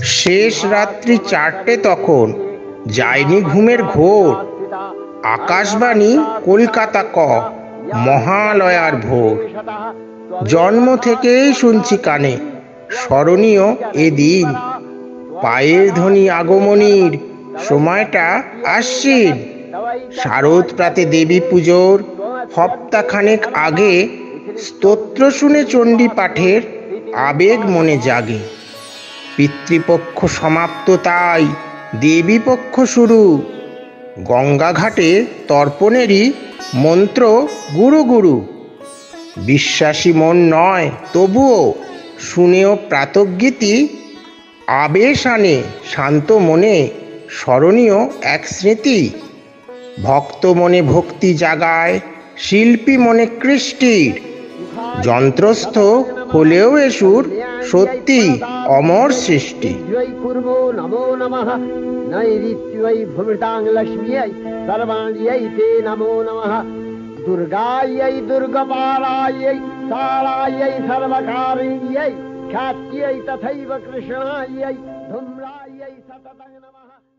শেষ রাত্রি 4টে তখন, যায়নি ঘুমের ঘোর। আকাশবাণী কলকাতা মহালয়ার ভোর। জন্ম থেকেই শুনছি কানে, স্মরণীয় এ দিন। পায়ের ধ্বনি আগমনীর, সময়টা আশ্বিন। শারদ প্রাতে দেবী পুজোর হপ্তাখানেক আগে, স্তোত্র শুনে চণ্ডী পাঠের আবেগ মনে জাগে। পিতৃপক্ষ সমাপ্ত, তাই দেবীপক্ষ শুরু। গঙ্গাঘাটে তর্পণেরই মন্ত্র গুরু গুরু। বিশ্বাসী মন নয় তবুও শুনেও প্রাতঃগীতি। আবেশ আনে শান্ত মনে, স্মরণীয় এক স্মৃতি। ভক্ত মনে ভক্তি জাগায়, শিল্পী মনে কৃষ্টির। যন্ত্রস্থ হলেও এ সুর সত্যি অমর সৃষ্টি। নমো নমঃ নৈরিত্যৈ ভূমিতাং লক্ষ্ম্यै সর্বাণ্যৈ তে নমো নমঃ। দুর্গাयै দুর্গপারাयै সারাयै সর্বকারিণ্যৈ খ্যাত্यै তথৈব কৃষ্ণাयै ধূম্রাयै সততং নমঃ।